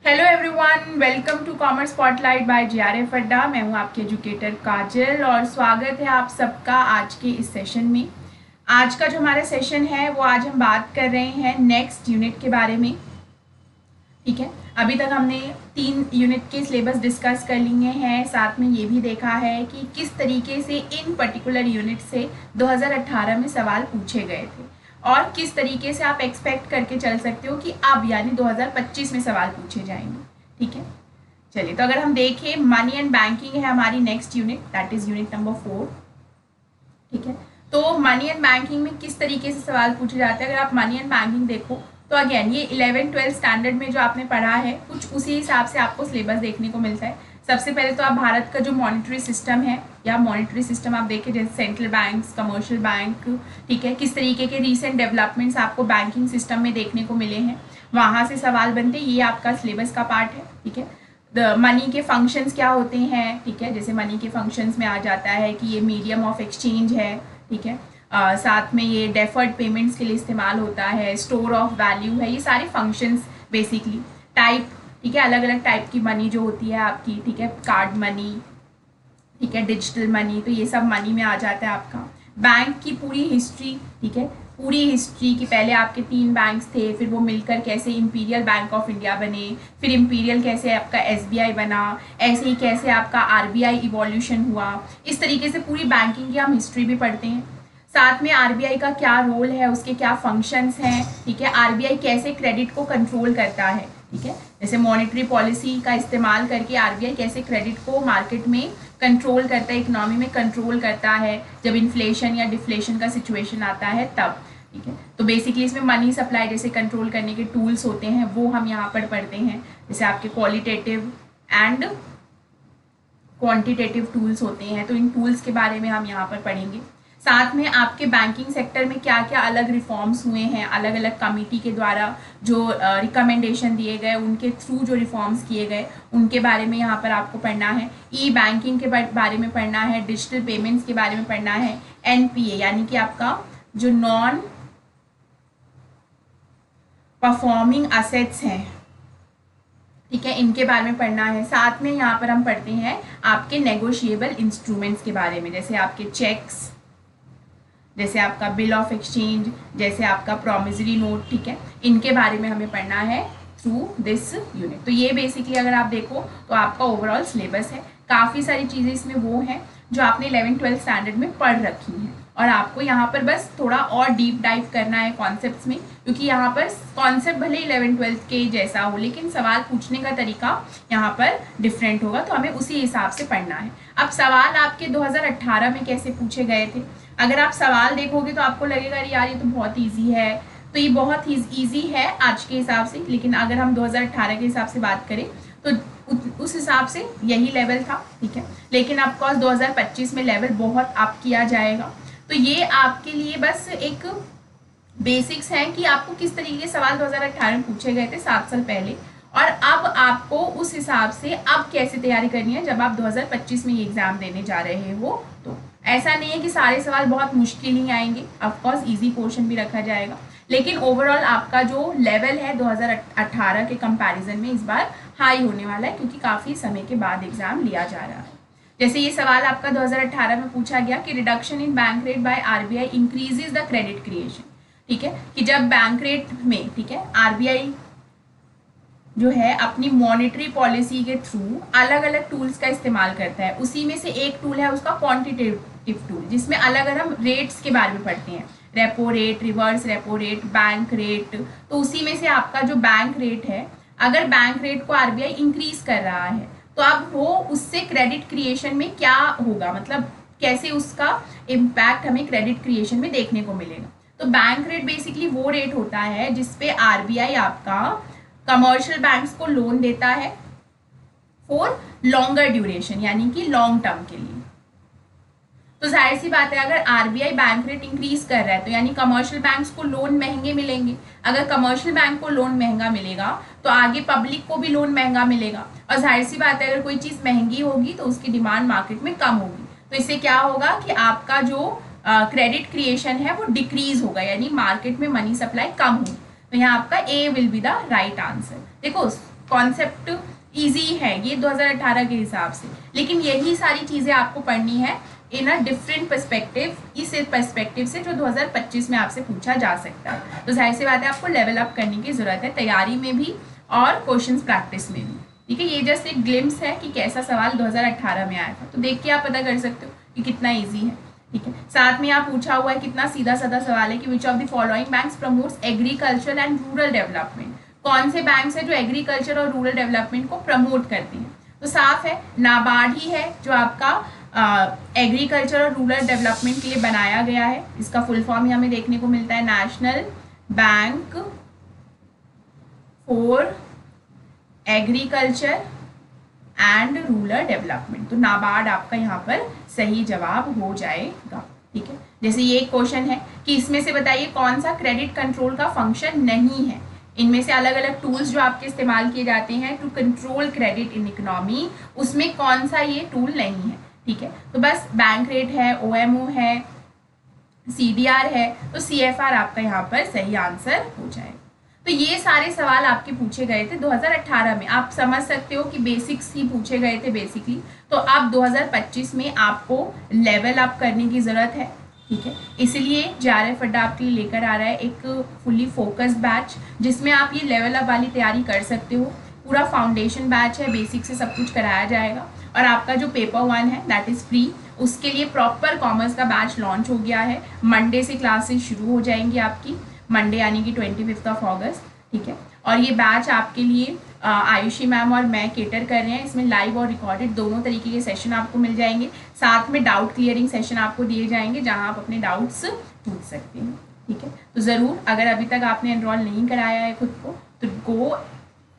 Hello everyone, welcome to commerce spotlight by JRF Adda. मैं हूं आपके एजुकेटर काजल और स्वागत है आप सबका आज के इस सेशन में। आज का जो हमारा सेशन है वो आज हम बात कर रहे हैं नेक्स्ट यूनिट के बारे में। ठीक है, अभी तक हमने 3 यूनिट के सिलेबस डिस्कस कर लिए हैं, साथ में ये भी देखा है कि किस तरीके से इन पर्टिकुलर यूनिट से 2018 में सवाल पूछे गए थे और किस तरीके से आप एक्सपेक्ट करके चल सकते हो कि अब यानी 2025 में सवाल पूछे जाएंगे। ठीक है, चलिए तो अगर हम देखें मनी एंड बैंकिंग है हमारी next unit, that is unit number 4। ठीक है, तो मनी एंड बैंकिंग में किस तरीके से सवाल पूछे जाते हैं। अगर आप मनी एंड बैंकिंग देखो तो अगेन ये 11-12 स्टैंडर्ड में जो आपने पढ़ा है कुछ उसी हिसाब से आपको सिलेबस देखने को मिलता है। सबसे पहले तो आप भारत का जो मॉनेटरी सिस्टम है या मॉनेटरी सिस्टम आप देखें, जैसे सेंट्रल बैंक्स, कमर्शियल बैंक, ठीक है, किस तरीके के रीसेंट डेवलपमेंट्स आपको बैंकिंग सिस्टम में देखने को मिले हैं, वहाँ से सवाल बनते हैं। ये आपका सिलेबस का पार्ट है। ठीक है, मनी के फंक्शंस क्या होते हैं। ठीक है, जैसे मनी के फंक्शंस में आ जाता है कि ये मीडियम ऑफ एक्सचेंज है। ठीक है, साथ में ये डेफर्ड पेमेंट्स के लिए इस्तेमाल होता है, स्टोर ऑफ वैल्यू है, ये सारे फंक्शंस बेसिकली। टाइप, ठीक है, अलग अलग टाइप की मनी जो होती है आपकी, ठीक है, कार्ड मनी, ठीक है, डिजिटल मनी, तो ये सब मनी में आ जाता है आपका। बैंक की पूरी हिस्ट्री, ठीक है, पूरी हिस्ट्री कि पहले आपके 3 बैंक्स थे, फिर वो मिलकर कैसे इंपीरियल बैंक ऑफ इंडिया बने, फिर इंपीरियल कैसे आपका एसबीआई बना, ऐसे ही कैसे आपका आरबीआई इवोल्यूशन हुआ। इस तरीके से पूरी बैंकिंग की हम हिस्ट्री भी पढ़ते हैं। साथ में आरबीआई का क्या रोल है, उसके क्या फंक्शंस हैं। ठीक है, आरबीआई कैसे क्रेडिट को कंट्रोल करता है। ठीक है, जैसे मॉनेटरी पॉलिसी का इस्तेमाल करके आरबीआई कैसे क्रेडिट को मार्केट में कंट्रोल करता है, इकोनॉमी में कंट्रोल करता है जब इन्फ्लेशन या डिफ्लेशन का सिचुएशन आता है तब। ठीक है, तो बेसिकली इसमें मनी सप्लाई जैसे कंट्रोल करने के टूल्स होते हैं वो हम यहाँ पर पढ़ते हैं। जैसे आपके क्वालिटेटिव एंड क्वांटिटेटिव टूल्स होते हैं, तो इन टूल्स के बारे में हम यहाँ पर पढ़ेंगे। साथ में आपके बैंकिंग सेक्टर में क्या क्या अलग रिफॉर्म्स हुए हैं, अलग अलग कमिटी के द्वारा जो रिकमेंडेशन दिए गए, उनके थ्रू जो रिफॉर्म्स किए गए उनके बारे में यहाँ पर आपको पढ़ना है। ई बैंकिंग के बारे में पढ़ना है, डिजिटल पेमेंट्स के बारे में पढ़ना है, एनपीए यानी कि आपका जो नॉन परफॉर्मिंग असेट्स हैं, ठीक है, इनके बारे में पढ़ना है। साथ में यहाँ पर हम पढ़ते हैं आपके नेगोशिएबल इंस्ट्रूमेंट्स के बारे में, जैसे आपके चेक्स, जैसे आपका बिल ऑफ एक्सचेंज, जैसे आपका प्रॉमिसरी नोट। ठीक है, इनके बारे में हमें पढ़ना है थ्रू दिस यूनिट। तो ये बेसिकली अगर आप देखो तो आपका ओवरऑल सिलेबस है। काफ़ी सारी चीज़ें इसमें वो हैं जो आपने 11-12 स्टैंडर्ड में पढ़ रखी हैं और आपको यहाँ पर बस थोड़ा और डीप डाइव करना है कॉन्सेप्ट्स में, क्योंकि यहाँ पर कॉन्सेप्ट भले 11-12 के जैसा हो लेकिन सवाल पूछने का तरीका यहाँ पर डिफरेंट होगा, तो हमें उसी हिसाब से पढ़ना है। अब सवाल आपके 2018 में कैसे पूछे गए थे, अगर आप सवाल देखोगे तो आपको लगेगा यार ये तो बहुत ईजी है, तो ये बहुत ही ईजी है आज के हिसाब से, लेकिन अगर हम 2018 के हिसाब से बात करें तो उस हिसाब से यही लेवल था। ठीक है, लेकिन ऑफकोर्स 2025 में लेवल बहुत अप किया जाएगा। तो ये आपके लिए बस एक बेसिक्स हैं कि आपको किस तरीके के सवाल 2018 में पूछे गए थे 7 साल पहले, और अब आपको उस हिसाब से अब कैसे तैयारी करनी है जब आप 2025 में ये एग्जाम देने जा रहे हो। तो ऐसा नहीं है कि सारे सवाल बहुत मुश्किल ही आएंगे, ऑफकोर्स इजी पोर्शन भी रखा जाएगा, लेकिन ओवरऑल आपका जो लेवल है 2018 के कंपैरिजन में इस बार हाई होने वाला है, क्योंकि काफ़ी समय के बाद एग्जाम लिया जा रहा है। जैसे ये सवाल आपका 2018 में पूछा गया कि reduction in bank rate by RBI increases the credit creation. ठीक है, कि जब बैंक रेट में, ठीक है, आरबीआई जो है अपनी मॉनेटरी पॉलिसी के थ्रू अलग अलग टूल्स का इस्तेमाल करता है, उसी में से एक टूल है उसका क्वांटिटेटिव टूल, जिसमें अलग अलग हम रेट्स के बारे में पढ़ते हैं, repo rate, reverse repo rate, bank rate. तो उसी में से आपका जो बैंक रेट है, अगर बैंक रेट को आरबीआई इंक्रीज कर रहा है तो अब वो उससे क्रेडिट क्रिएशन में क्या होगा, मतलब कैसे उसका इम्पैक्ट हमें क्रेडिट क्रिएशन में देखने को मिलेगा। तो बैंक रेट बेसिकली वो रेट होता है जिसपे आरबीआई आपका कमर्शियल बैंक्स को लोन देता है फॉर लॉन्गर ड्यूरेशन, यानी कि लॉन्ग टर्म के लिए। तो जाहिर सी बात है अगर आरबीआई बैंक रेट इंक्रीज कर रहा है तो यानी कमर्शियल बैंक्स को लोन महंगे मिलेंगे। अगर कमर्शियल बैंक को लोन महंगा मिलेगा तो आगे पब्लिक को भी लोन महंगा मिलेगा, और जाहिर सी बात है अगर कोई चीज़ महंगी होगी तो उसकी डिमांड मार्केट में कम होगी। तो इससे क्या होगा कि आपका जो क्रेडिट क्रिएशन है वो डिक्रीज होगा, यानी मार्केट में मनी सप्लाई कम होगी। तो यहाँ आपका A will be the right answer. देखो कॉन्सेप्ट ईजी है ये 2018 के हिसाब से, लेकिन यही सारी चीज़ें आपको पढ़नी है इन अ डिफरेंट पर्सपेक्टिव, इस पर्सपेक्टिव से जो 2025 में आपसे पूछा जा सकता है। तो जाहिर सी बात है आपको लेवल अप करने की ज़रूरत है, तैयारी में भी और क्वेश्चंस प्रैक्टिस में भी। ठीक है, ये जस्ट एक ग्लिम्स है कि कैसा सवाल 2018 में आया था, तो देख के आप पता कर सकते हो कि कितना ईजी है। ठीक है, साथ में यहाँ पूछा हुआ है कितना सीधा साधा सवाल है कि which of the following banks promotes agriculture and rural development, कौन से बैंक्स है जो एग्रीकल्चर और रूरल डेवलपमेंट को प्रमोट करती हैं। तो साफ है नाबार्ड ही है जो आपका एग्रीकल्चर और रूरल डेवलपमेंट के लिए बनाया गया है। इसका फुल फॉर्म हमें देखने को मिलता है national bank for agriculture and rural development. तो नाबार्ड आपका यहाँ पर सही जवाब हो जाएगा। ठीक है, जैसे ये एक क्वेश्चन है कि इसमें से बताइए कौन सा क्रेडिट कंट्रोल का फंक्शन नहीं है। इनमें से अलग अलग टूल्स जो आपके इस्तेमाल किए जाते हैं to control credit in economy, उसमें कौन सा ये टूल नहीं है। ठीक है, तो बस बैंक रेट है, OMO है, CDR है, तो CFR आपका यहाँ पर सही आंसर हो जाएगा। तो ये सारे सवाल आपके पूछे गए थे 2018 में। आप समझ सकते हो कि बेसिक्स ही पूछे गए थे बेसिकली, तो अब 2025 में आपको लेवल अप करने की ज़रूरत है। ठीक है, इसलिए JRF अड्डा आपके लिए लेकर आ रहा है एक फुल्ली फोकस्ड बैच जिसमें आप ये लेवल अप वाली तैयारी कर सकते हो। पूरा फाउंडेशन बैच है, बेसिक से सब कुछ कराया जाएगा। और आपका जो पेपर 1 है दैट इज़ फ्री, उसके लिए प्रॉपर कॉमर्स का बैच लॉन्च हो गया है। मंडे से क्लासेस शुरू हो जाएंगी आपकी, मंडे यानी कि 25 अगस्त। ठीक है, और ये बैच आपके लिए आयुषी मैम और मैं केटर कर रहे हैं। इसमें लाइव और रिकॉर्डेड दोनों तरीके के सेशन आपको मिल जाएंगे, साथ में डाउट क्लियरिंग सेशन आपको दिए जाएंगे जहां आप अपने डाउट्स पूछ सकते हैं। ठीक है, तो ज़रूर अगर अभी तक आपने एनरोल नहीं कराया है खुद को तो go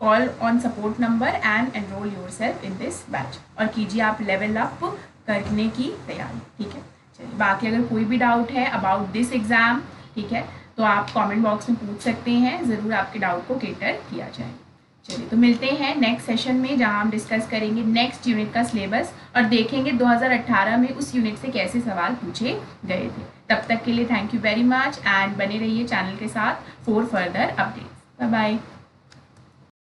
call on support number and enroll yourself in this batch और कीजिए आप लेवल अप करने की तैयारी। ठीक है, चलिए बाकी अगर कोई भी डाउट है अबाउट दिस एग्ज़ाम, ठीक है, तो आप कमेंट बॉक्स में पूछ सकते हैं, ज़रूर आपके डाउट को केटर किया जाए। चलिए तो मिलते हैं नेक्स्ट सेशन में जहां हम डिस्कस करेंगे नेक्स्ट यूनिट का सिलेबस और देखेंगे 2018 में उस यूनिट से कैसे सवाल पूछे गए थे। तब तक के लिए thank you very much and बने रहिए चैनल के साथ for further updates. Bye bye.